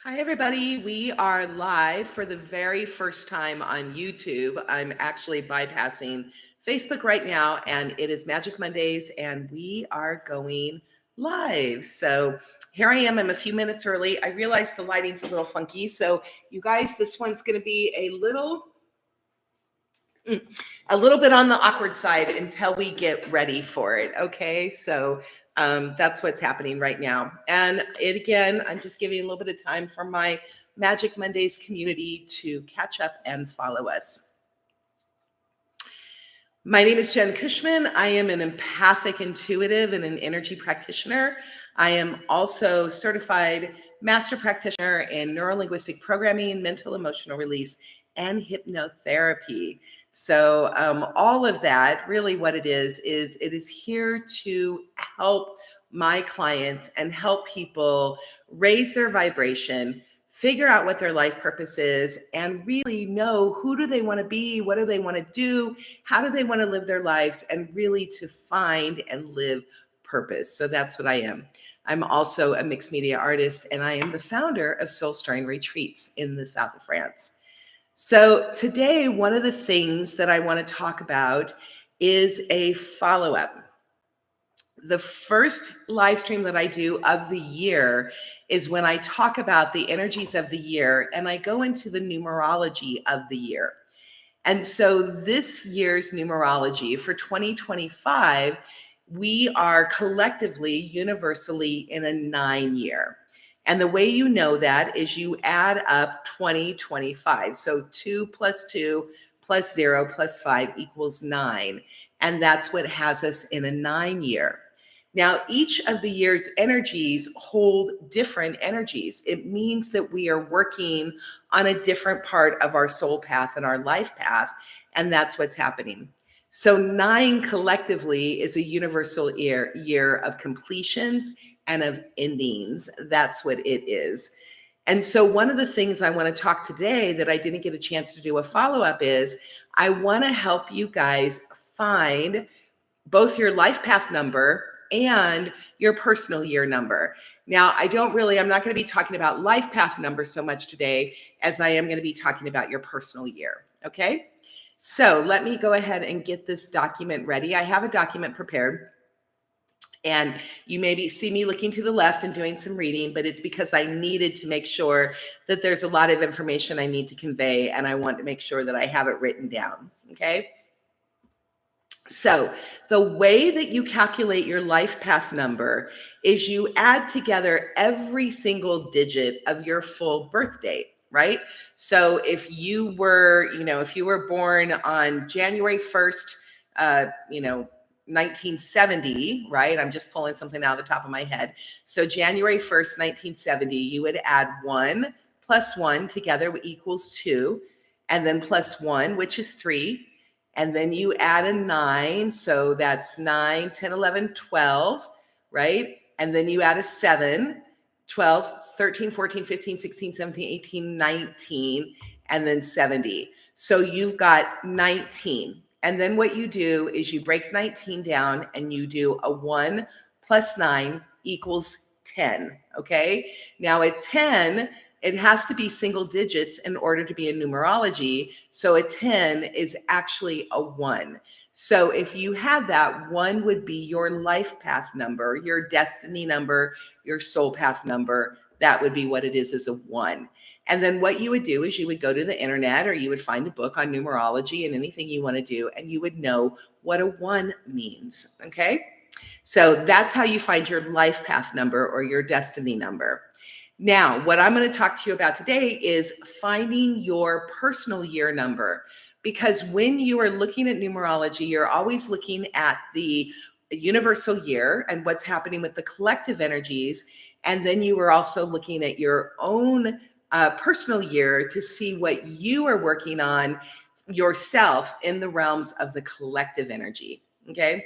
Hi, everybody. We are live for the very first time on YouTube. I'm actually bypassing Facebook right now, and it is Magic Mondays, and we are going live. So here I am. I'm a few minutes early. I realize the lighting's a little funky. So, you guys, this one's going to be a little bit on the awkward side until we get ready for it. Okay. So that's what's happening right now. And again, I'm just giving a little bit of time for my Magic Mondays community to catch up and follow us. My name is Jen Cushman. I am an empathic intuitive and an energy practitioner. I am also certified master practitioner in neurolinguistic programming, mental emotional release, and hypnotherapy. So all of that, really what it is it is here to help my clients and help people raise their vibration, figure out what their life purpose is, and really know who do they want to be, what do they want to do, how do they want to live their lives, and really to find and live purpose. So that's what I am. I'm also a mixed media artist, and I am the founder of Soul Stirring Retreats in the south of France. So today, one of the things that I want to talk about is a follow-up. The first live stream that I do of the year is when I talk about the energies of the year and I go into the numerology of the year. And so this year's numerology for 2025, we are collectively, universally in a 9-year. And the way you know that is you add up 2025. So 2 plus 2 plus 0 plus 5 equals 9. And that's what has us in a 9-year. Now, each of the year's energies hold different energies. It means that we are working on a different part of our soul path and our life path, and that's what's happening. So 9 collectively is a universal year of completions and of endings. That's what it is. And so one of the things I want to talk today that I didn't get a chance to do a follow-up is I want to help you guys find both your life path number and your personal year number. Now, I'm not going to be talking about life path numbers so much today as I am going to be talking about your personal year. Okay. So let me go ahead and get this document ready. I have a document prepared. And you maybe see me looking to the left and doing some reading, but it's because I needed to make sure that there's a lot of information I need to convey, and I want to make sure that I have it written down. Okay. So the way that you calculate your life path number is you add together every single digit of your full birth date, right? So if you were born on January 1st, 1970, right? I'm just pulling something out of the top of my head. So January 1st, 1970, you would add 1 plus 1 together equals 2, and then plus 1, which is 3. And then you add a 9. So that's 9, 10, 11, 12, right? And then you add a 7, 12, 13, 14, 15, 16, 17, 18, 19, and then 70. So you've got 19. And then what you do is you break 19 down and you do a 1 plus 9 equals 10. Okay. Now at 10, it has to be single digits in order to be a numerology. So a 10 is actually a 1. So if you had that, 1 would be your life path number, your destiny number, your soul path number. That would be what it is as a 1. And then what you would do is you would go to the internet or you would find a book on numerology and anything you want to do, and you would know what a 1 means. Okay. So that's how you find your life path number or your destiny number. Now, what I'm going to talk to you about today is finding your personal year number, because when you are looking at numerology, you're always looking at the universal year and what's happening with the collective energies. And then you are also looking at your own personal year to see what you are working on yourself in the realms of the collective energy. Okay.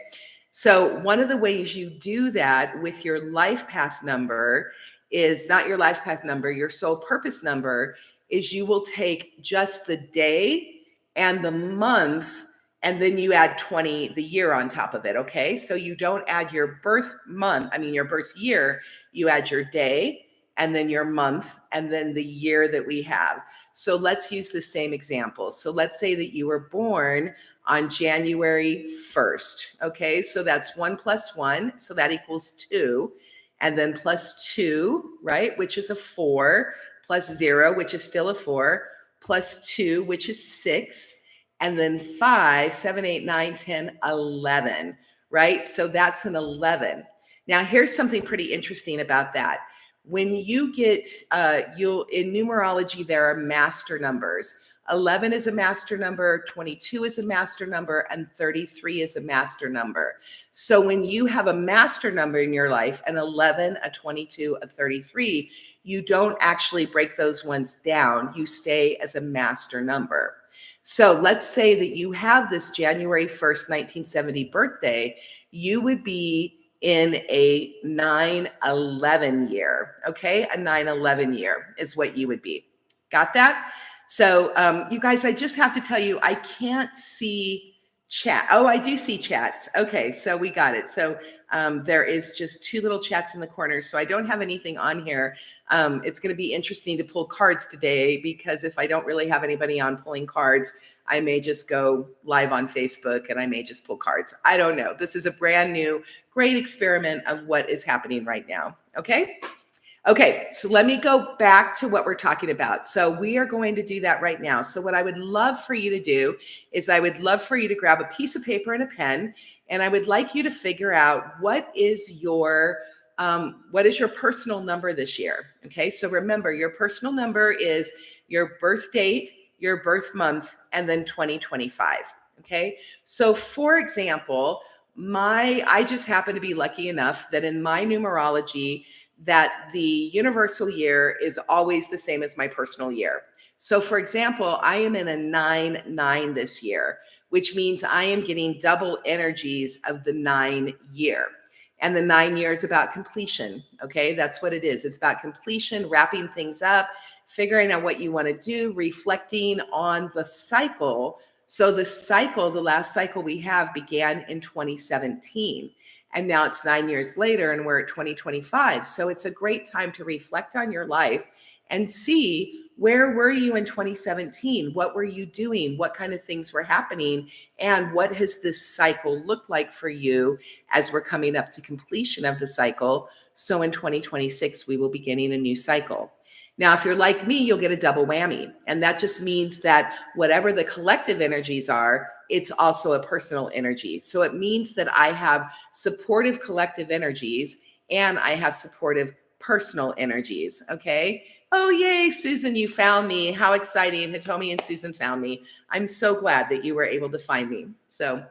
So one of the ways you do that with your life path number is not your life path number, your soul purpose number is you will take just the day and the month, and then you add 20, the year on top of it. Okay. So you don't add your birth month, your birth year, you add your day and then your month, and then the year that we have. So let's use the same example. So let's say that you were born on January 1st. Okay, so that's 1 plus 1, so that equals 2. And then plus 2, right, which is a 4, plus 0, which is still a 4, plus 2, which is 6, and then 5, 7, 8, 9, 10, 11, right? So that's an 11. Now, here's something pretty interesting about that. When you get, in numerology, there are master numbers. 11 is a master number, 22 is a master number, and 33 is a master number. So when you have a master number in your life, an 11, a 22, a 33, you don't actually break those ones down. You stay as a master number. So let's say that you have this January 1st, 1970 birthday, you would be in a 9/11 year, okay? A 9/11 year is what you would be. Got that? So you guys, I just have to tell you, I can't see chat. Oh, I do see chats. Okay, so we got it. So there is just 2 little chats in the corner. So I don't have anything on here. It's going to be interesting to pull cards today, because if I don't really have anybody on pulling cards, I may just go live on Facebook and I may just pull cards. I don't know. This is a brand new, great experiment of what is happening right now. Okay. Okay, so let me go back to what we're talking about. So we are going to do that right now. So what I would love for you to do is I would love for you to grab a piece of paper and a pen, and I would like you to figure out what is your personal number this year. Okay, so remember, your personal number is your birth date, your birth month, and then 2025. Okay, so for example, I just happen to be lucky enough that in my numerology, that the universal year is always the same as my personal year. So for example, I am in a 9/9 this year, which means I am getting double energies of the 9 year. And the 9 year is about completion. Okay, that's what it is. It's about completion, wrapping things up, figuring out what you want to do, reflecting on the cycle. So the last cycle we have began in 2017. And now it's 9 years later and we're at 2025. So it's a great time to reflect on your life and see, where were you in 2017? What were you doing? What kind of things were happening? And what has this cycle looked like for you as we're coming up to completion of the cycle? So in 2026, we will be beginning a new cycle. Now, if you're like me, you'll get a double whammy. And that just means that whatever the collective energies are, it's also a personal energy. So it means that I have supportive collective energies and I have supportive personal energies. Okay. Oh, yay, Susan, you found me. How exciting. Hitomi and Susan found me. I'm so glad that you were able to find me. So,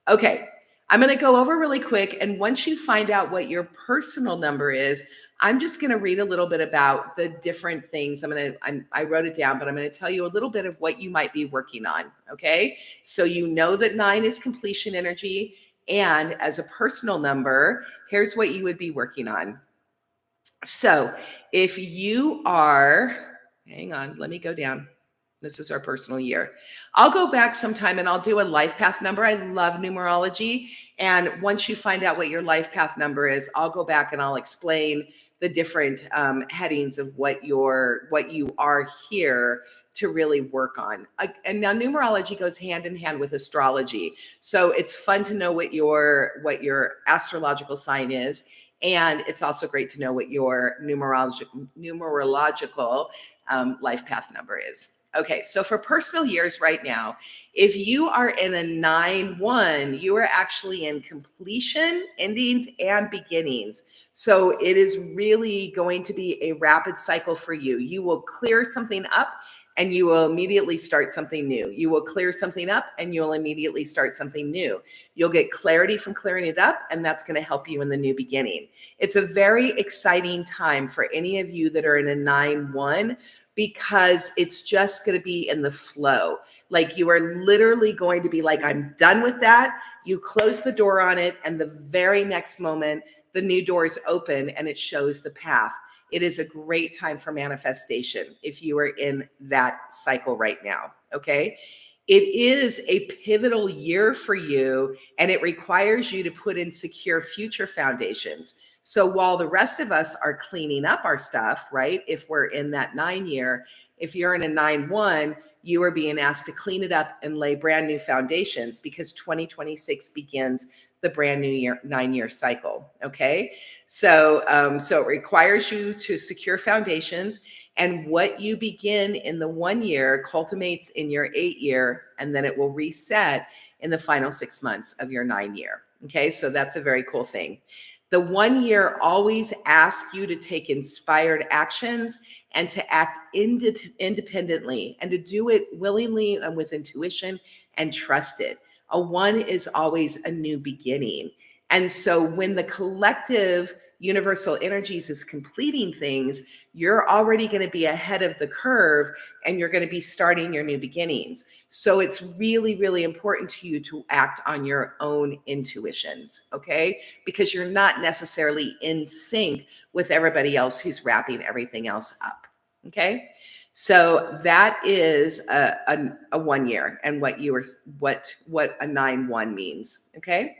okay. I'm going to go over really quick. And once you find out what your personal number is, I'm just going to read a little bit about the different things. I wrote it down, but I'm going to tell you a little bit of what you might be working on. Okay. So you know that 9 is completion energy. And as a personal number, here's what you would be working on. So if you are, hang on, let me go down. This is our personal year. I'll go back sometime and I'll do a life path number. I love numerology. And once you find out what your life path number is, I'll go back and I'll explain the different headings of what you are here to really work on. And now numerology goes hand in hand with astrology. So it's fun to know what your astrological sign is. And it's also great to know what your numerological life path number is. Okay, so for personal years right now, if you are in a 9/1, you are actually in completion, endings, and beginnings. So it is really going to be a rapid cycle for you. You will clear something up and you will immediately start something new. You will clear something up and you'll immediately start something new. You'll get clarity from clearing it up, and that's going to help you in the new beginning. It's a very exciting time for any of you that are in a 9/1, because it's just going to be in the flow. Like, you are literally going to be like, I'm done with that. You close the door on it, and the very next moment, the new doors open and it shows the path. It is a great time for manifestation if you are in that cycle right now. Okay. It is a pivotal year for you, and it requires you to put in secure future foundations. So while the rest of us are cleaning up our stuff, right? If we're in that 9 year, if you're in a 9-1, you are being asked to clean it up and lay brand new foundations because 2026 begins the brand new year 9-year cycle. Okay, so it requires you to secure foundations, and what you begin in the 1 year culminates in your 8 year, and then it will reset in the final 6 months of your 9 year. Okay, so that's a very cool thing. The 1 year always asks you to take inspired actions and to act independently and to do it willingly and with intuition and trust it. A 1 is always a new beginning. And so when the collective universal energies is completing things, you're already going to be ahead of the curve and you're going to be starting your new beginnings. So it's really, really important to you to act on your own intuitions, okay? Because you're not necessarily in sync with everybody else who's wrapping everything else up, okay? So that is a 1 year and what a 9-1 means, okay?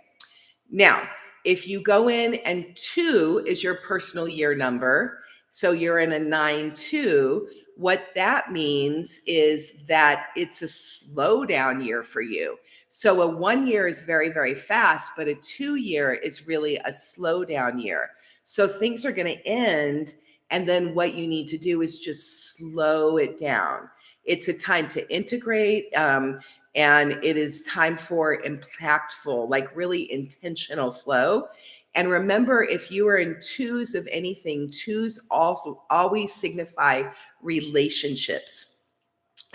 Now, if you go in and 2 is your personal year number, so you're in a 9-2, what that means is that it's a slowdown year for you. So a 1 year is very, very fast, but a 2 year is really a slowdown year. So things are going to end, and then what you need to do is just slow it down. It's a time to integrate. And it is time for impactful, like really intentional flow. And remember, if you are in 2s of anything, 2s also always signify relationships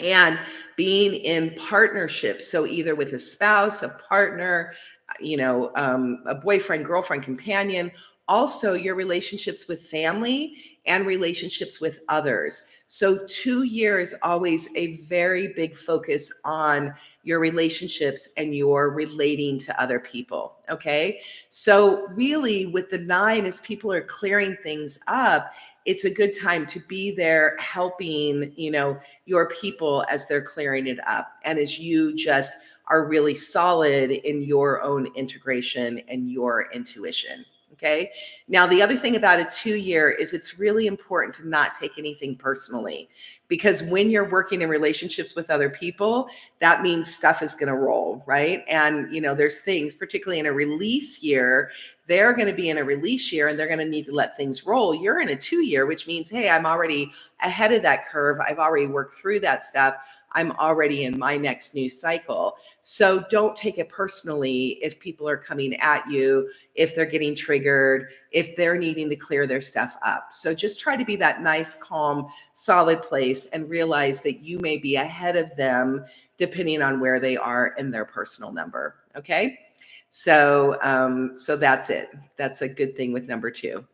and being in partnerships. So either with a spouse, a partner, a boyfriend, girlfriend, companion, also your relationships with family and relationships with others. So 2 years always a very big focus on your relationships and your relating to other people. Okay. So really with the 9, as people are clearing things up, it's a good time to be there helping, your people as they're clearing it up. And as you just are really solid in your own integration and your intuition. Okay. Now, the other thing about a 2 year is it's really important to not take anything personally, because when you're working in relationships with other people, that means stuff is going to roll, right? And, there's things, particularly in a release year, they're going to be in a release year and they're going to need to let things roll. You're in a 2 year, which means, hey, I'm already ahead of that curve. I've already worked through that stuff. I'm already in my next new cycle. So don't take it personally if people are coming at you, if they're getting triggered, if they're needing to clear their stuff up. So just try to be that nice, calm, solid place and realize that you may be ahead of them depending on where they are in their personal number. Okay. So that's it. That's a good thing with number 2.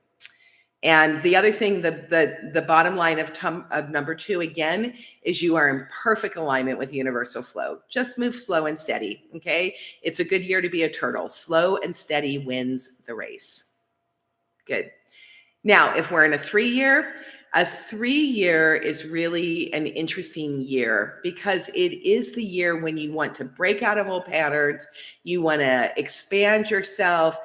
And the other thing, the bottom line of number 2, again, is you are in perfect alignment with universal flow. Just move slow and steady, okay? It's a good year to be a turtle. Slow and steady wins the race. Good. Now, if we're in a 3 year, a 3 year is really an interesting year because it is the year when you want to break out of old patterns, you want to expand yourself,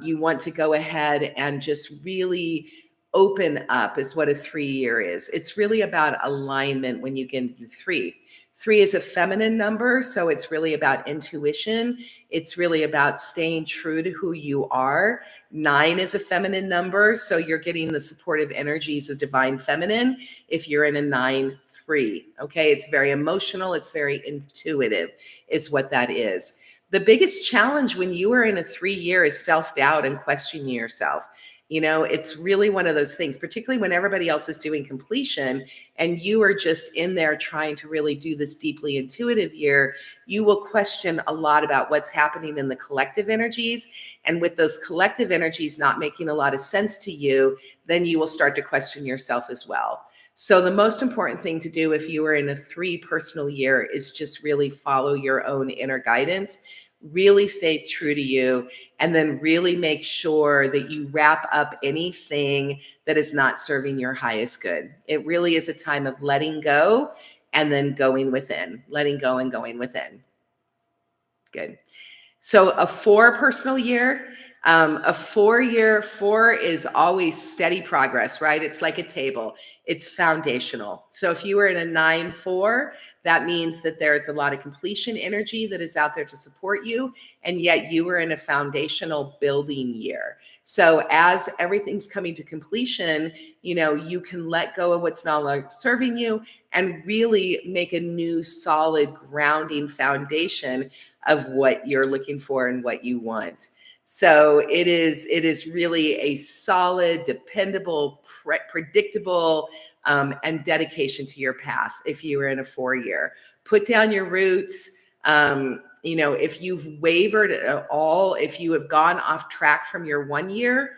you want to go ahead and just really open up is what a 3 year is. It's really about alignment when you get into 3. 3 is a feminine number, so it's really about intuition. It's really about staying true to who you are. 9 is a feminine number, so you're getting the supportive energies of divine feminine if you're in a 9-3. Okay, it's very emotional, it's very intuitive, is what that is. The biggest challenge when you are in a 3 year is self-doubt and questioning yourself. It's really one of those things, particularly when everybody else is doing completion and you are just in there trying to really do this deeply intuitive year. You will question a lot about what's happening in the collective energies. And with those collective energies not making a lot of sense to you, then you will start to question yourself as well. So the most important thing to do if you are in a 3 personal year is just really follow your own inner guidance, really stay true to you, and then really make sure that you wrap up anything that is not serving your highest good. It really is a time of letting go and then going within, letting go and going within. Good. So a 4 personal year, A 4 year, four is always steady progress, right? It's like a table, it's foundational. So if you were in a 9-4, that means that there's a lot of completion energy that is out there to support you. And yet you were in a foundational building year. So as everything's coming to completion, you can let go of what's no longer serving you and really make a new solid grounding foundation of what you're looking for and what you want. So it is really a solid, dependable, predictable, and dedication to your path. If you were in a 4 year, put down your roots. If you've wavered at all, if you have gone off track from your 1 year,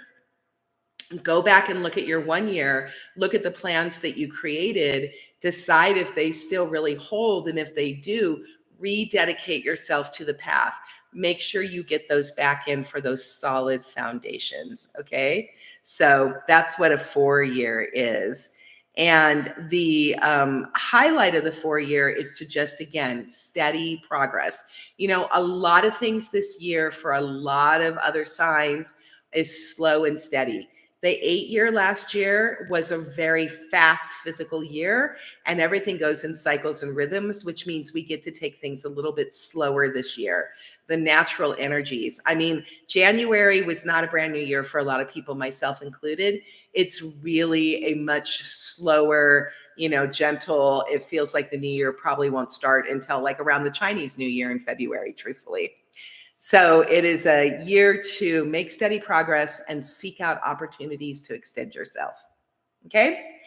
go back and look at your 1 year, look at the plans that you created, decide if they still really hold. And if they do, rededicate yourself to the path. Make sure you get those back in for those solid foundations. Okay. So that's what a 4 year is. And the highlight of the 4 year is to just, again, steady progress. A lot of things this year for a lot of other signs is slow and steady. The 8 year last year was a very fast physical year, and everything goes in cycles and rhythms, which means we get to take things a little bit slower this year. The natural energies. I mean, January was not a brand new year for a lot of people, myself included. It's really a much slower, gentle. It feels like the new year probably won't start until like around the Chinese New Year in February, truthfully. So it is a year to make steady progress and seek out opportunities to extend yourself. Okay,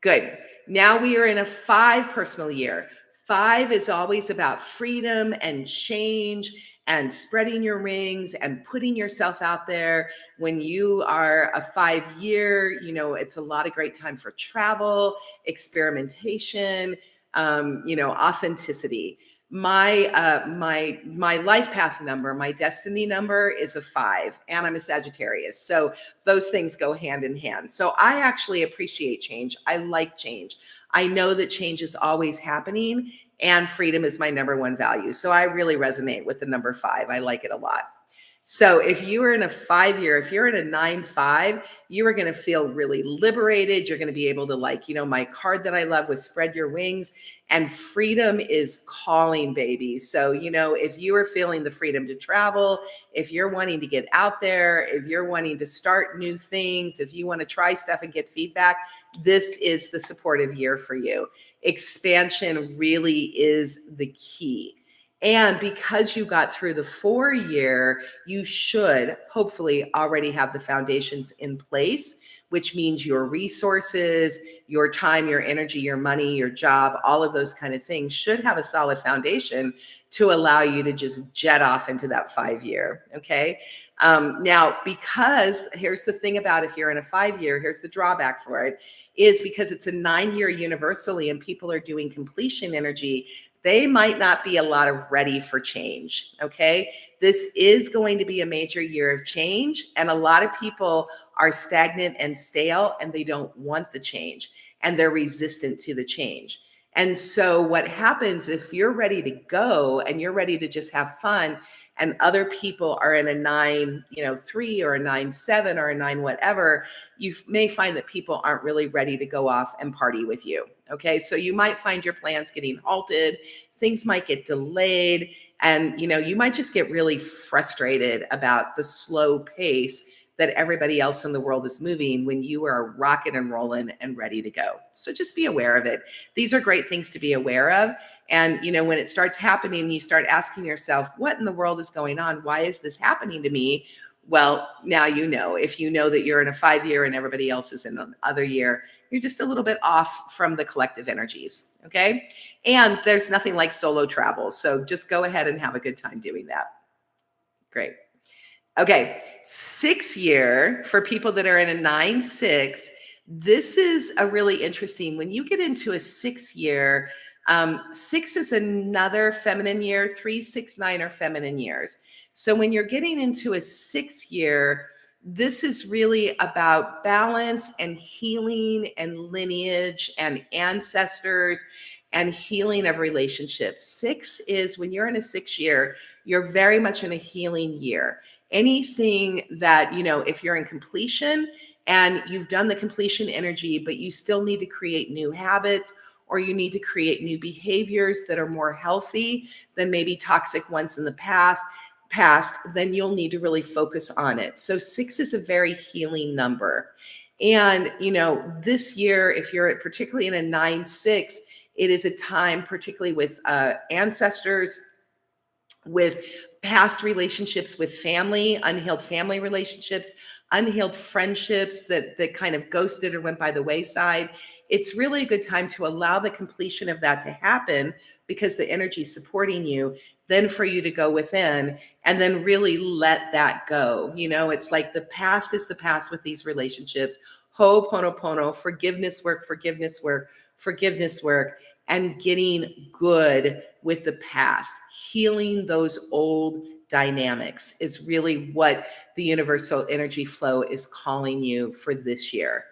good. Now we are in a 5 personal year. 5 is always about freedom and change and spreading your wings and putting yourself out there. When you are a 5 year, it's a lot of great time for travel, experimentation, authenticity. My life path number, my destiny number is a 5, and I'm a Sagittarius. So those things go hand in hand. So I actually appreciate change. I like change. I know that change is always happening, and freedom is my number one value. So I really resonate with the number 5. I like it a lot. So if you are in a 5 year, if you're in a 9-5, you are going to feel really liberated. You're going to be able to, my card that I love was spread your wings, and freedom is calling, baby. So, if you are feeling the freedom to travel, if you're wanting to get out there, if you're wanting to start new things, if you want to try stuff and get feedback, this is the supportive year for you. Expansion really is the key. And because you got through the 4 year, you should hopefully already have the foundations in place, which means your resources, your time, your energy, your money, your job, all of those kind of things should have a solid foundation to allow you to just jet off into that 5 year. Okay. Now, because here's the thing about if you're in a 5 year, here's the drawback for it, is because it's a 9 year universally and people are doing completion energy, they might not be a lot of ready for change. Okay. This is going to be a major year of change. And a lot of people are stagnant and stale, and they don't want the change, and they're resistant to the change. And so what happens if you're ready to go and you're ready to just have fun, and other people are in a 9-3 or a 9-7 or a 9 whatever, you may find that people aren't really ready to go off and party with you. Okay. So you might find your plans getting halted. Things might get delayed. And, you might just get really frustrated about the slow pace that everybody else in the world is moving when you are rocking and rolling and ready to go. So just be aware of it. These are great things to be aware of. And, when it starts happening, you start asking yourself, what in the world is going on? Why is this happening to me? Well, now if you know that you're in a 5 year and everybody else is in another year, you're just a little bit off from the collective energies. Okay. And there's nothing like solo travel. So just go ahead and have a good time doing that. Great. Okay. 6 year for people that are in a 9-6. This is a really interesting, when you get into a 6 year, 6 is another feminine year, 3, 6, 9 are feminine years. So when you're getting into a 6 year, this is really about balance and healing and lineage and ancestors and healing of relationships. 6 is when you're in a 6 year, you're very much in a healing year. anything that, if you're in completion and you've done the completion energy, but you still need to create new habits, or you need to create new behaviors that are more healthy than maybe toxic ones in the past, then you'll need to really focus on it. So 6 is a very healing number. And, this year, if you're particularly in a 9-6, it is a time, particularly with ancestors, with past relationships with family, unhealed family relationships, unhealed friendships that kind of ghosted or went by the wayside. It's really a good time to allow the completion of that to happen, because the energy is supporting you, then for you to go within and then really let that go. It's like the past is the past with these relationships. Ho'oponopono, forgiveness work, forgiveness work, forgiveness work, and getting good with the past. Healing those old dynamics is really what the universal energy flow is calling you for this year.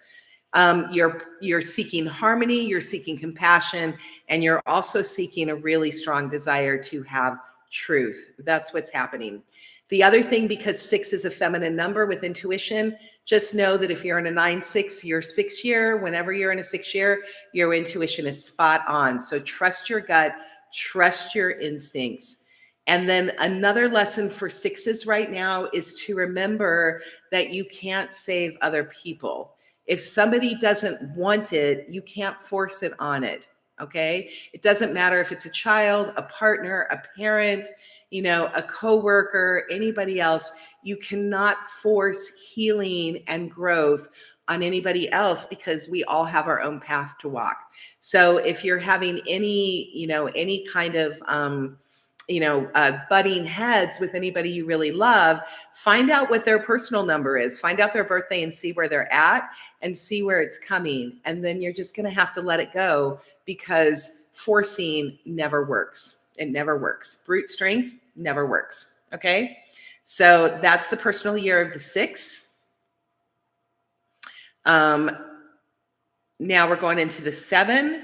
You're seeking harmony, you're seeking compassion, and you're also seeking a really strong desire to have truth. That's what's happening. The other thing, because 6 is a feminine number with intuition, just know that if you're in a 9-6, your 6 year, whenever you're in a 6 year, your intuition is spot on. So trust your gut, trust your instincts. And then another lesson for 6s right now is to remember that you can't save other people. If somebody doesn't want it, you can't force it on it. Okay. It doesn't matter if it's a child, a partner, a parent, a coworker, anybody else. You cannot force healing and growth on anybody else, because we all have our own path to walk. So if you're having any kind of, butting heads with anybody you really love, find out what their personal number is, find out their birthday and see where they're at and see where it's coming. And then you're just going to have to let it go, because forcing never works. It never works. Brute strength never works. Okay. So that's the personal year of the 6. Now we're going into the 7.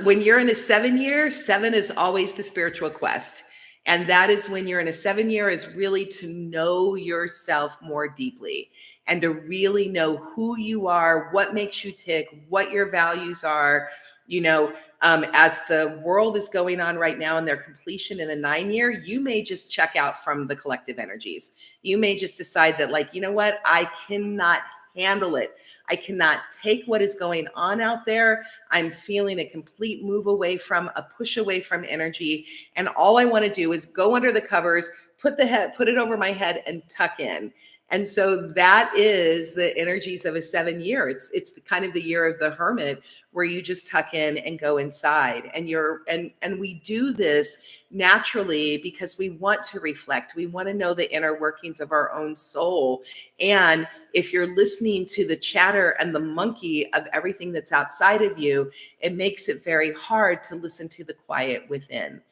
When you're in a 7 year, 7 is always the spiritual quest. And that is when you're in a 7 year, is really to know yourself more deeply and to really know who you are, what makes you tick, what your values are. As the world is going on right now in their completion in a 9 year, you may just check out from the collective energies. You may just decide that, like, you know what, I cannot handle it. I cannot take what is going on out there. I'm feeling a complete move away from, a push away from energy. And all I want to do is go under the covers, put it over my head and tuck in. And so that is the energies of a 7 year. It's the kind of the year of the hermit, where you just tuck in and go inside. And we do this naturally because we want to reflect. We want to know the inner workings of our own soul. And if you're listening to the chatter and the monkey of everything that's outside of you, it makes it very hard to listen to the quiet within.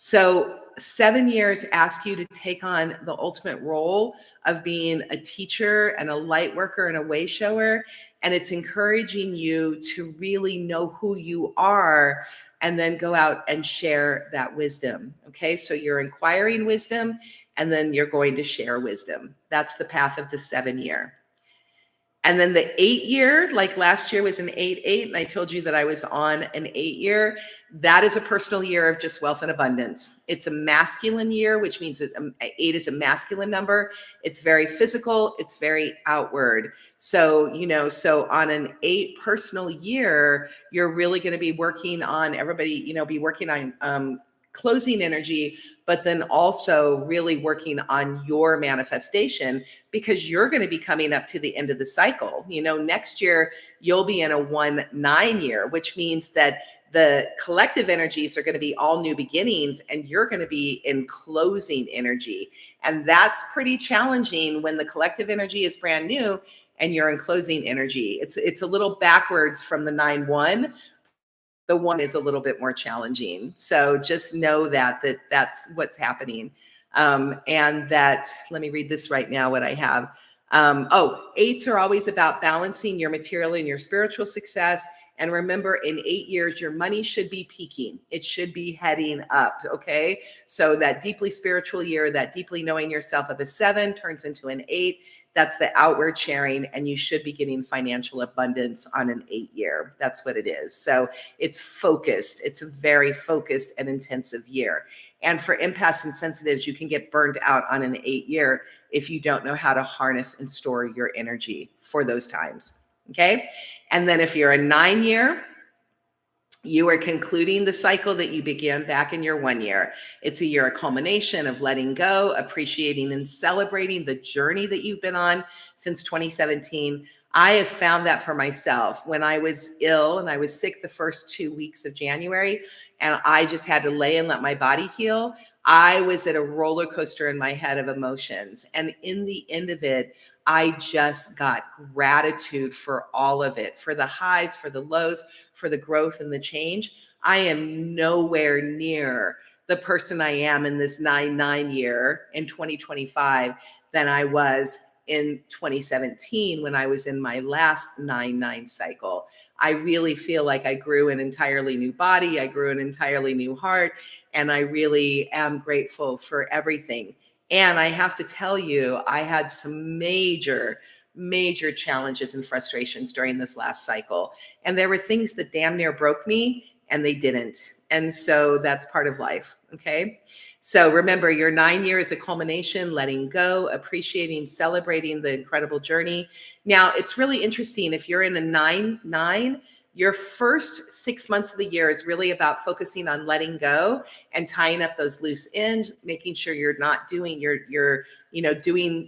So 7 years ask you to take on the ultimate role of being a teacher and a light worker and a way shower. And it's encouraging you to really know who you are and then go out and share that wisdom. Okay, so you're inquiring wisdom and then you're going to share wisdom. That's the path of the 7 year. And then the 8 year, like last year was an 8-8, and I told you that I was on an 8 year. That is a personal year of just wealth and abundance. It's a masculine year, which means that 8 is a masculine number. It's very physical. It's very outward. So, so on an 8 personal year, you're really going to be working on be working on closing energy, but then also really working on your manifestation, because you're going to be coming up to the end of the cycle. Next year you'll be in a 1-9 year, which means that the collective energies are going to be all new beginnings and you're going to be in closing energy. And that's pretty challenging when the collective energy is brand new and you're in closing energy. It's a little backwards from the 9-1. The 1 is a little bit more challenging. So just know that's what's happening. And that, let me read this right now, what I have. 8s are always about balancing your material and your spiritual success. And remember, in 8 years, your money should be peaking. It should be heading up, okay? So that deeply spiritual year, that deeply knowing yourself of a 7 turns into an 8. That's the outward sharing, and you should be getting financial abundance on an 8 year. That's what it is. So it's focused. It's a very focused and intensive year. And for empaths and sensitives, you can get burned out on an 8 year if you don't know how to harness and store your energy for those times. Okay. And then if you're a 9 year, you are concluding the cycle that you began back in your 1 year. It's a year of culmination, of letting go, appreciating and celebrating the journey that you've been on since 2017. I have found that for myself when I was ill and I was sick the first 2 weeks of January, and I just had to lay and let my body heal. I was at a roller coaster in my head of emotions. And in the end of it, I just got gratitude for all of it, for the highs, for the lows, for the growth and the change. I am nowhere near the person I am in this 9-9 year in 2025 than I was in 2017 when I was in my last 9-9 cycle. I really feel like I grew an entirely new body. I grew an entirely new heart. And I really am grateful for everything. And I have to tell you, I had some major challenges and frustrations during this last cycle. And there were things that damn near broke me, and they didn't. And so that's part of life. Okay. So remember, your 9 year is a culmination, letting go, appreciating, celebrating the incredible journey. Now, it's really interesting. If you're in a 9-9, your first 6 months of the year is really about focusing on letting go and tying up those loose ends, making sure you're not doing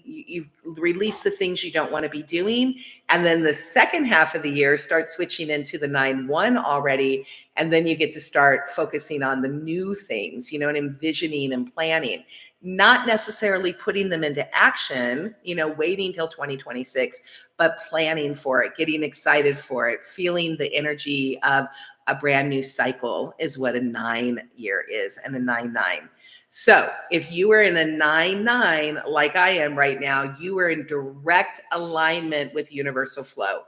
you've released the things you don't want to be doing. And then the second half of the year, start switching into the 9-1 already. And then you get to start focusing on the new things, and envisioning and planning, not necessarily putting them into action, waiting till 2026, but planning for it, getting excited for it, feeling the energy of a brand new cycle is what a 9 year is, and a 9-9. So if you are in a 9-9, like I am right now, you are in direct alignment with universal flow.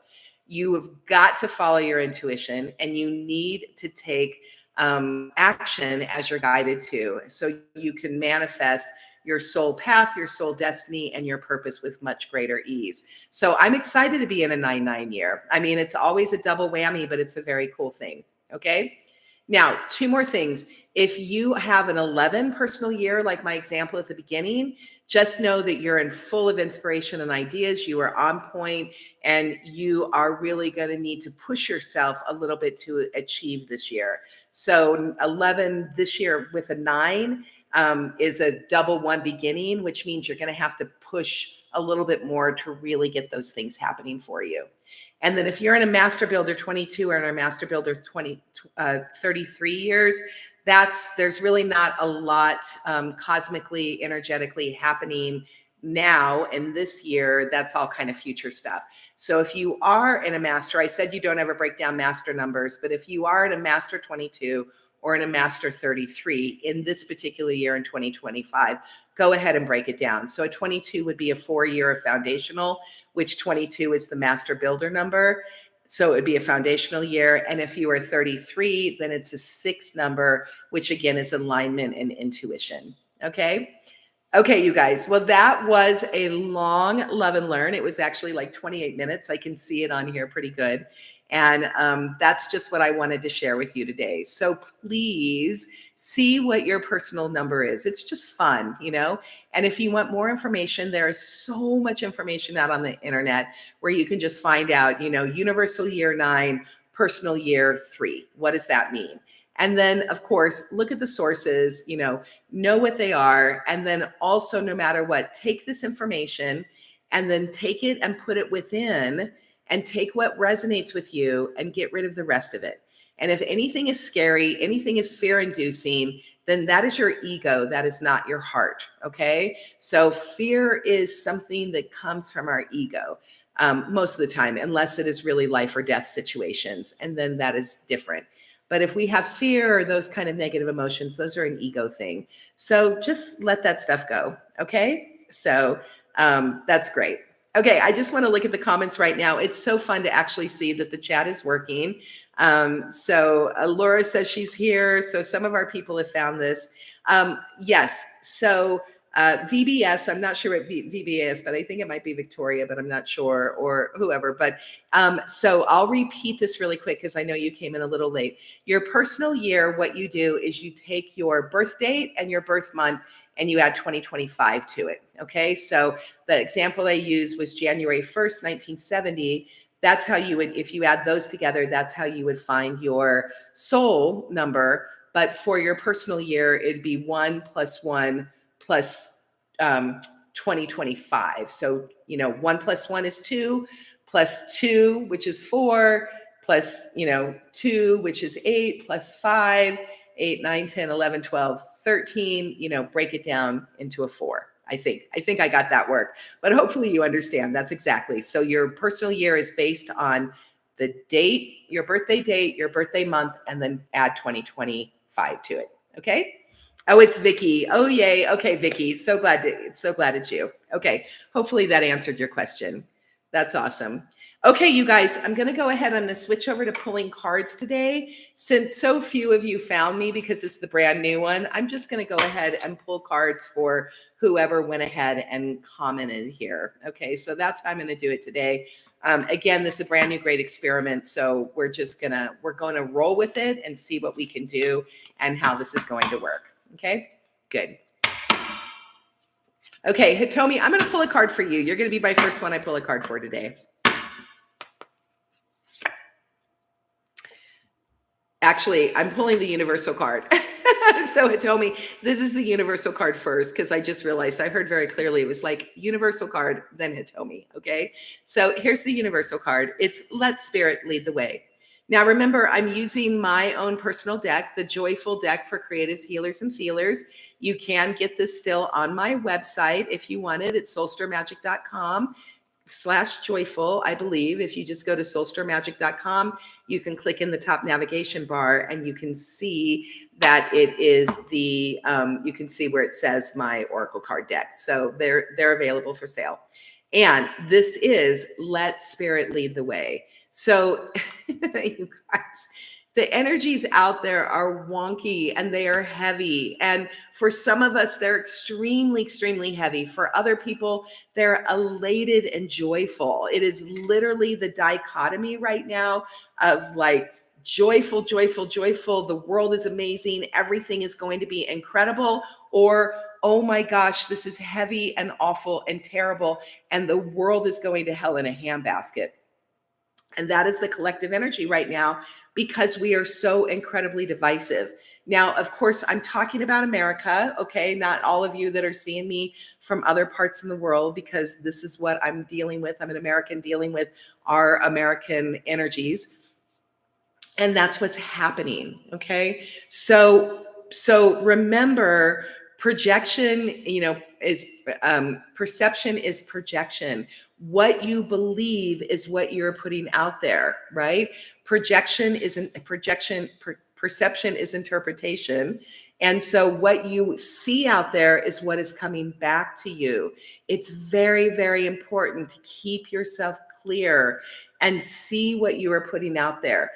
You have got to follow your intuition, and you need to take action as you're guided to, so you can manifest your soul path, your soul destiny, and your purpose with much greater ease. So I'm excited to be in a 9-9 year. I mean, it's always a double whammy, but it's a very cool thing. Okay. Now, 2 more things. If you have an 11 personal year, like my example at the beginning, just know that you're in full of inspiration and ideas. You are on point, and you are really going to need to push yourself a little bit to achieve this year. So 11 this year with a 9 is a double 1 beginning, which means you're going to have to push a little bit more to really get those things happening for you. And then if you're in a Master Builder 22 or in a Master Builder 33 years, there's really not a lot cosmically, energetically happening now in this year. That's all kind of future stuff. So if you are in a master, I said you don't ever break down master numbers, but if you are in a Master 22 or in a Master 33 in this particular year in 2025, go ahead and break it down. So a 22 would be a 4 year of foundational, which 22 is the Master Builder number. So it would be a foundational year. And if you are 33, then it's a 6 number, which again is alignment and intuition. Okay. Okay, you guys. Well, that was a long love and learn. It was actually like 28 minutes. I can see it on here pretty good. And that's just what I wanted to share with you today. So please see what your personal number is. It's just fun, And if you want more information, there is so much information out on the internet where you can just find out, universal year 9, personal year 3. What does that mean? And then, of course, look at the sources, know what they are. And then also, no matter what, take this information and then take it and put it within, and take what resonates with you and get rid of the rest of it. And if anything is scary, anything is fear inducing, then that is your ego. That is not your heart. Okay. So fear is something that comes from our ego most of the time, unless it is really life or death situations. And then that is different. But if we have fear or those kind of negative emotions, those are an ego thing. So just let that stuff go. Okay. So that's great. Okay, I just want to look at the comments right now. It's so fun to actually see that the chat is working. Laura says she's here. So some of our people have found this. Yes. So VBS, I'm not sure what VBA is, but I think it might be Victoria, but I'm not sure, or whoever. But so I'll repeat this really quick because I know you came in a little late. Your personal year, what you do is you take your birth date and your birth month and you add 2025 to it. Okay. So the example I used was January 1st, 1970. That's how you would, if you add those together, that's how you would find your soul number. But for your personal year, it'd be 1 + 1 + 2025. So, 1 + 1 is 2, + 2, which is 4, plus, 2, which is 8, + 5, 8, 9, 10, 11, 12, 13, break it down into a 4. I think I got that work, but hopefully you understand. That's exactly. So your personal year is based on the date, your birthday month, and then add 2025 to it. Okay. Oh, it's Vicky. Oh, yay. Okay, Vicky. So glad it's you. Okay. Hopefully that answered your question. That's awesome. Okay, you guys, I'm going to go ahead. I'm going to switch over to pulling cards today. Since so few of you found me because it's the brand new one, I'm just going to go ahead and pull cards for whoever went ahead and commented here. Okay, so that's how I'm going to do it today. Again, this is a brand new great experiment. So we're going to roll with it and see what we can do and how this is going to work. Okay, good. Okay, Hitomi, I'm going to pull a card for you. You're going to be my first one I pull a card for today. Actually, I'm pulling the universal card. So Hitomi, this is the universal card first, because I just realized I heard very clearly it was like universal card, then Hitomi. Okay. So here's the universal card. It's Let Spirit Lead the Way. Now, remember, I'm using my own personal deck, the Joyful deck for creatives, healers, and feelers. You can get this still on my website if you want it. It's soulstarmagic.com/joyful, I believe. If you just go to soulstarmagic.com, you can click in the top navigation bar and you can see that it is you can see where it says my Oracle card deck. So they're available for sale. And this is Let Spirit Lead the Way. So you guys, the energies out there are wonky and they are heavy. And for some of us, they're extremely, extremely heavy. For other people, they're elated and joyful. It is literally the dichotomy right now of like joyful, joyful, joyful. The world is amazing. Everything is going to be incredible. Or, oh my gosh, this is heavy and awful and terrible. And the world is going to hell in a handbasket. And that is the collective energy right now because we are so incredibly divisive. Now, of course, I'm talking about America, okay? Not all of you that are seeing me from other parts in the world, because this is what I'm dealing with. I'm an American dealing with our American energies. And that's what's happening, okay? So remember, projection, is perception is projection. What you believe is what you're putting out there, right? Perception is interpretation. And so what you see out there is what is coming back to you. It's very, very important to keep yourself clear and see what you are putting out there.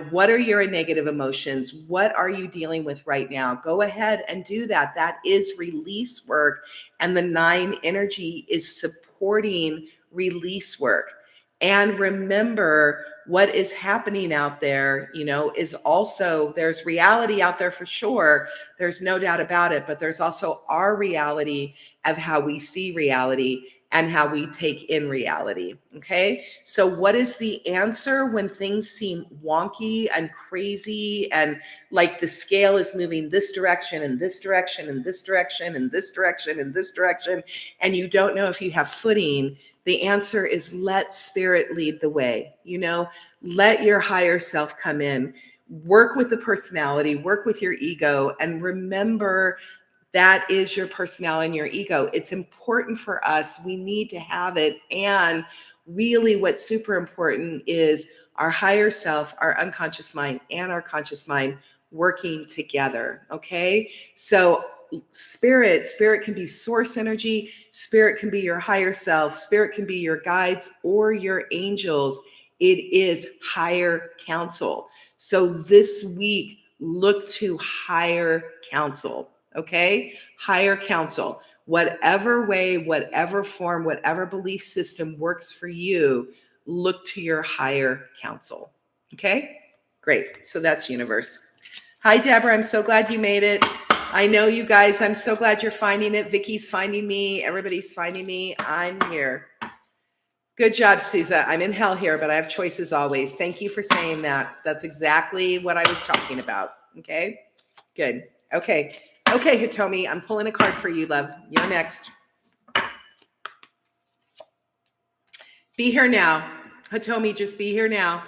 What are your negative emotions? What are you dealing with right now? Go ahead and do that. That is release work. And the 9 energy is supporting release work. And remember, what is happening out there, is also, there's reality out there for sure. There's no doubt about it. But there's also our reality of how we see reality and how we take in reality. Okay. So what is the answer when things seem wonky and crazy and like the scale is moving this direction and this direction and this direction and this direction and this direction, and you don't know if you have footing? The answer is let spirit lead the way. Let your higher self come in, work with the personality, work with your ego, and remember that is your personality and your ego. It's important for us. We need to have it. And really what's super important is our higher self, our unconscious mind, and our conscious mind working together. Okay. So spirit can be source energy. Spirit can be your higher self. Spirit can be your guides or your angels. It is higher counsel. So this week, look to higher counsel. Okay. Higher counsel, whatever way, whatever form, whatever belief system works for you, look to your higher counsel. Okay. Great. So that's universe. Hi, Deborah. I'm so glad you made it. I know you guys. I'm so glad you're finding it. Vicky's finding me. Everybody's finding me. I'm here. Good job, Sousa. I'm in hell here, but I have choices always. Thank you for saying that. That's exactly what I was talking about. Okay. Good. Okay. Okay, Hitomi. I'm pulling a card for you, love. You're next. Be here now. Hitomi, just be here now.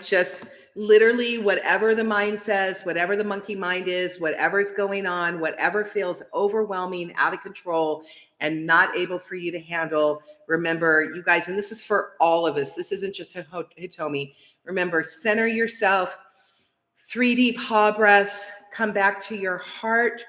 Just literally whatever the mind says, whatever the monkey mind is, whatever's going on, whatever feels overwhelming, out of control, and not able for you to handle. Remember, you guys, and this is for all of us. This isn't just Hitomi. Remember, center yourself, 3 deep ha breaths, come back to your heart,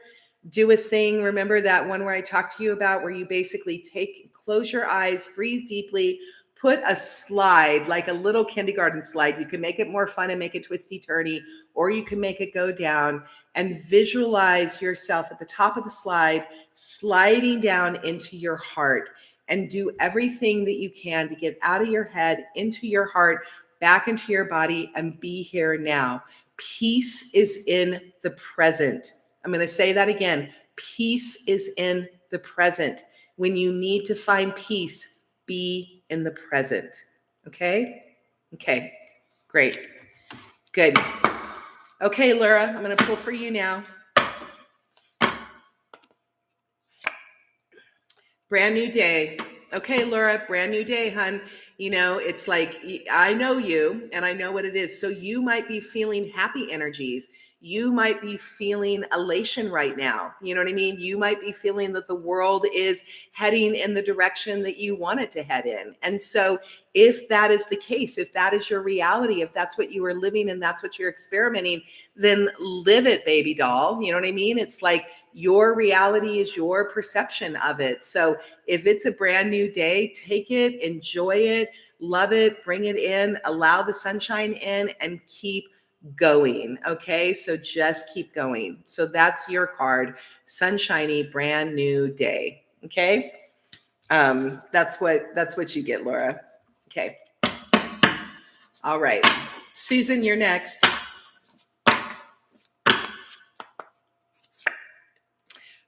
do a thing. Remember that one where I talked to you about where you basically close your eyes, breathe deeply, put a slide, like a little kindergarten slide. You can make it more fun and make it twisty turny, or you can make it go down, and visualize yourself at the top of the slide, sliding down into your heart, and do everything that you can to get out of your head, into your heart, back into your body, and be here now. Peace is in the present. I'm going to say that again. Peace is in the present. When you need to find peace, be in the present. Okay? Okay. Great. Good. Okay, Laura, I'm going to pull for you now. Brand new day. Okay, Laura, brand new day, hun. It's like, I know you and I know what it is. So you might be feeling happy energies. You might be feeling elation right now. You know what I mean? You might be feeling that the world is heading in the direction that you want it to head in. And so if that is the case, if that is your reality, if that's what you are living and that's what you're experimenting, then live it, baby doll. You know what I mean? It's like your reality is your perception of it. So if it's a brand new day, take it, enjoy it, love it, bring it in, allow the sunshine in, and keep going. Okay. So just keep going. So that's your card. Sunshiny, brand new day. Okay. That's what you get, Laura. Okay. All right. Susan, you're next.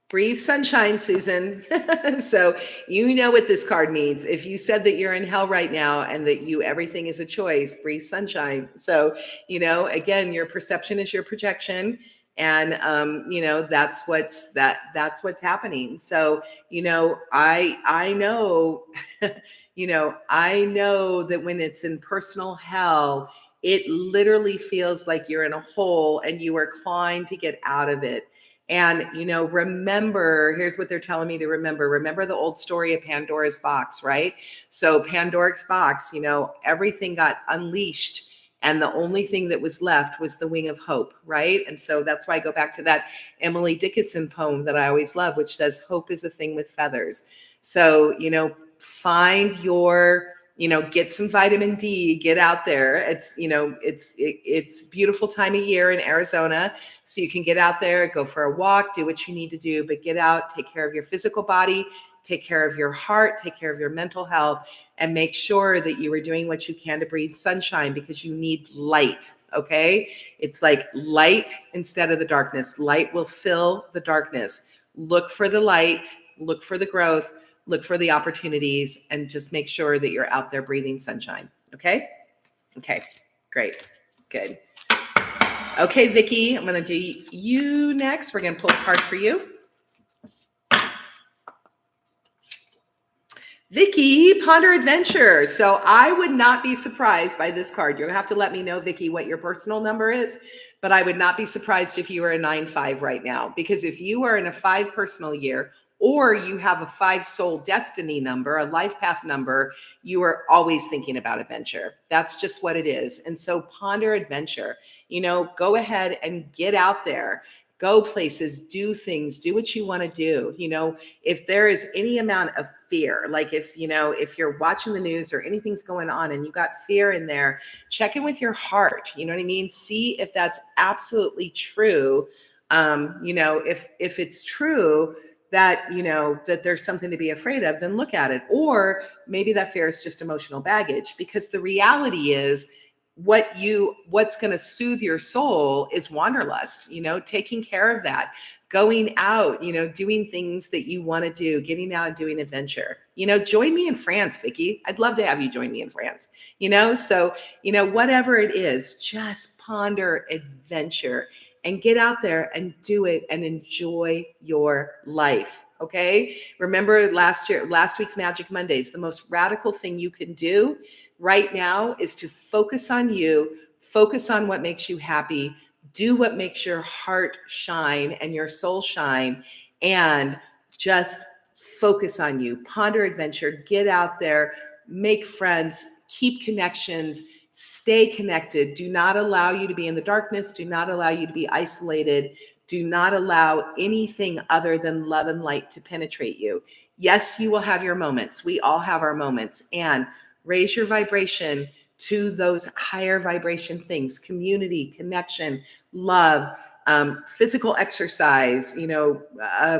Breathe sunshine, Susan. So you know what this card means. If you said that you're in hell right now and that everything is a choice, breathe sunshine. So, again, your perception is your projection. And, that's what's happening. So, I know, I know that when it's in personal hell, it literally feels like you're in a hole and you are clawing to get out of it. And, remember, here's what they're telling me to remember. Remember the old story of Pandora's box, right? So Pandora's box, everything got unleashed. And the only thing that was left was the wing of hope, right? And so that's why I go back to that Emily Dickinson poem that I always love, which says, hope is a thing with feathers. So, find your, get some vitamin D, get out there. It's beautiful time of year in Arizona. So you can get out there, go for a walk, do what you need to do, but get out, take care of your physical body, take care of your heart, take care of your mental health, and make sure that you are doing what you can to breathe sunshine because you need light. Okay. It's like light instead of the darkness. Light will fill the darkness. Look for the light, look for the growth, look for the opportunities, and just make sure that you're out there breathing sunshine. Okay. Okay. Great. Good. Okay, Vicki, I'm going to do you next. We're going to pull a card for you. Vicki, Ponder Adventure. So I would not be surprised by this card. You're going to have to let me know, Vicki, what your personal number is, but I would not be surprised if you were a 9-5 right now, because if you are in a 5 personal year, or you have a 5 soul destiny number, a life path number, you are always thinking about adventure. That's just what it is. And so ponder adventure, go ahead and get out there. go places, do things, do what you want to do. If there is any amount of fear, like if you're watching the news or anything's going on and you got fear in there, check in with your heart. You know what I mean? See if that's absolutely true. If it's true that, that there's something to be afraid of, then look at it. Or maybe that fear is just emotional baggage, because the reality is what's going to soothe your soul is wanderlust, taking care of that, going out, doing things that you want to do, getting out and doing adventure. Join me in France, Vicky. I'd love to have you join me in France. So whatever it is, just ponder adventure and get out there and do it and enjoy your life. Okay. Remember last week's Magic Mondays, the most radical thing you can do right now is to focus on you, focus on what makes you happy, do what makes your heart shine and your soul shine, and just focus on you. Ponder adventure, get out there, make friends, keep connections, stay connected. Do not allow you to be in the darkness. Do not allow you to be isolated. Do not allow anything other than love and light to penetrate you. Yes, you will have your moments. We all have our moments. And raise your vibration to those higher vibration things: community, connection, love, physical exercise,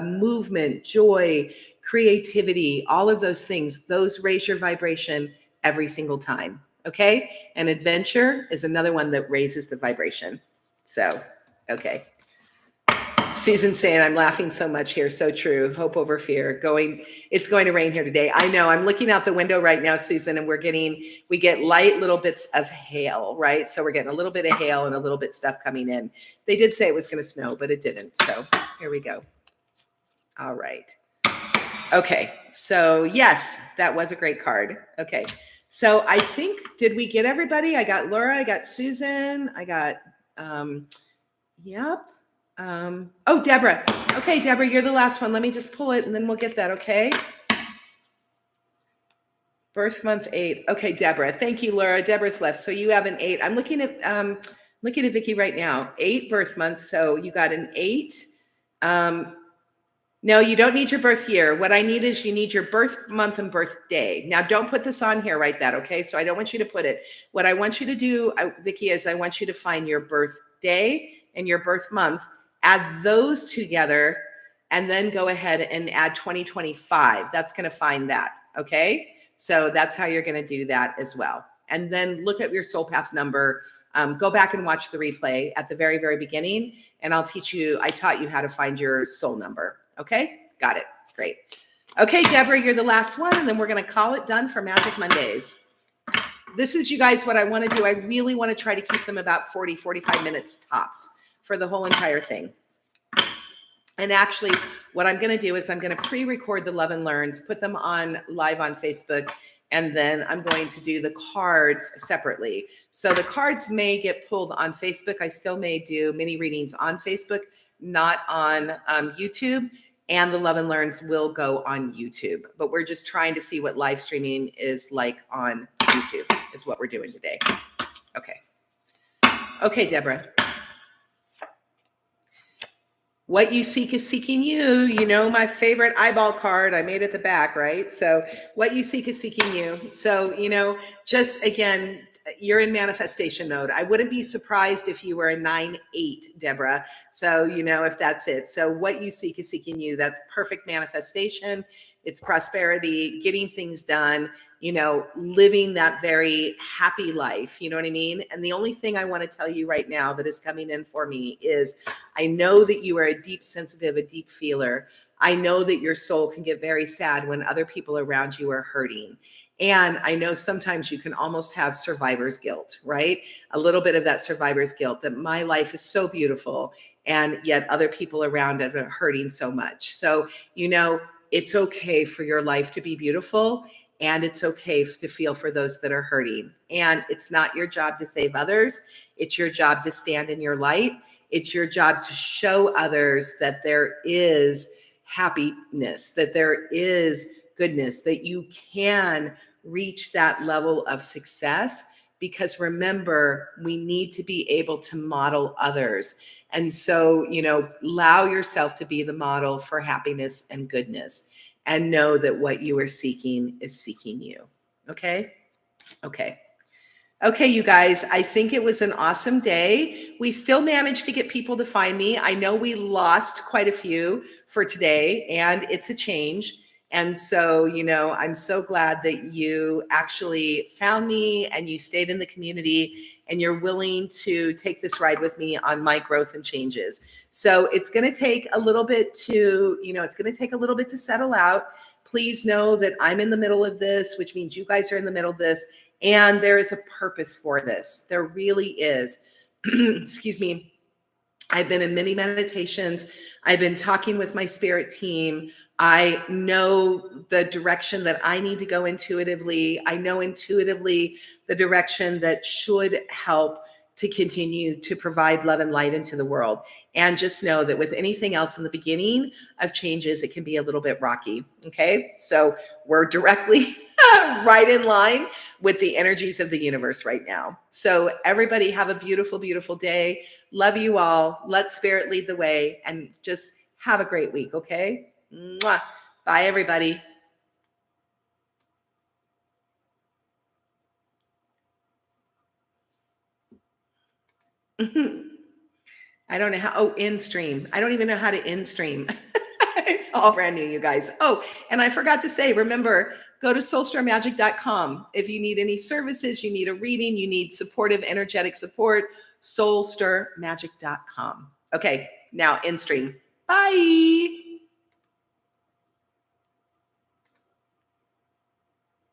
movement, joy, creativity, all of those things. Those raise your vibration every single time. Okay. And adventure is another one that raises the vibration. So, okay. Susan's saying, I'm laughing so much here. So true. Hope over fear. It's going to rain here today. I know. I'm looking out the window right now, Susan, and we get light little bits of hail, right? So we're getting a little bit of hail and a little bit stuff coming in. They did say it was going to snow, but it didn't. So here we go. All right. Okay. So yes, that was a great card. Okay. So I think, did we get everybody? I got Laura, I got Susan, I got, yep. Oh, Deborah. Okay, Deborah, you're the last one. Let me just pull it and then we'll get that, okay? Birth month 8. Okay, Deborah. Thank you, Laura. Deborah's left. So you have an 8. I'm looking at Vicky right now. 8 birth months. So you got an 8. No, you don't need your birth year. What I need is you need your birth month and birthday. Now, don't put this on here, write that, okay? So I don't want you to put it. What I want you to do, Vicky, is I want you to find your birthday and your birth month, add those together, and then go ahead and add 2025. That's going to find that, okay? So that's how you're going to do that as well. And then look at your soul path number. Go back and watch the replay at the very, very beginning, and I taught you how to find your soul number. Okay, got it. Great. Okay, Deborah, you're the last one, and then we're going to call it done for Magic Mondays. This is, you guys, what I want to do. I really want to try to keep them about 40, 45 minutes tops for the whole entire thing. And actually, what I'm going to do is I'm going to pre-record the Love and Learns, put them on live on Facebook, and then I'm going to do the cards separately. So the cards may get pulled on Facebook. I still may do mini readings on Facebook, not on YouTube. And the Love and Learns will go on YouTube. But we're just trying to see what live streaming is like on YouTube, is what we're doing today. Okay. Okay, Deborah. What you seek is seeking you. You know, my favorite eyeball card, I made at the back, right? So what you seek is seeking you. So, just again, you're in manifestation mode. I wouldn't be surprised if you were a 9-8, Deborah. So, if that's it. So what you seek is seeking you. That's perfect manifestation. It's prosperity, getting things done, living that very happy life. You know what I mean? And the only thing I want to tell you right now that is coming in for me is I know that you are a deep sensitive, a deep feeler. I know that your soul can get very sad when other people around you are hurting. And I know sometimes you can almost have survivor's guilt, right? A little bit of that survivor's guilt that my life is so beautiful and yet other people around it are hurting so much. So, it's okay for your life to be beautiful, and it's okay to feel for those that are hurting. And it's not your job to save others. It's your job to stand in your light. It's your job to show others that there is happiness, that there is goodness, that you can reach that level of success. Because remember, we need to be able to model others. And so, allow yourself to be the model for happiness and goodness, and know that what you are seeking is seeking you. Okay? Okay. Okay, you guys, I think it was an awesome day. We still managed to get people to find me. I know we lost quite a few for today, and it's a change. And so, I'm so glad that you actually found me and you stayed in the community and you're willing to take this ride with me on my growth and changes. So it's going to take a little bit to settle out. Please know that I'm in the middle of this, which means you guys are in the middle of this. And there is a purpose for this. There really is. Excuse me. I've been in many meditations. I've been talking with my spirit team. I know the direction that I need to go intuitively. I know intuitively the direction that should help to continue to provide love and light into the world. And just know that with anything else in the beginning of changes, it can be a little bit rocky. Okay. So we're directly right in line with the energies of the universe right now. So everybody have a beautiful, beautiful day. Love you all. Let spirit lead the way and just have a great week. Okay. Mwah. Bye, everybody. I don't know how. In stream. I don't even know how to in stream. It's all brand new, you guys. Oh, and I forgot to say, remember, go to soulstarmagic.com. If you need any services, you need a reading, you need supportive, energetic support, soulstarmagic.com. Okay, now in stream. Bye.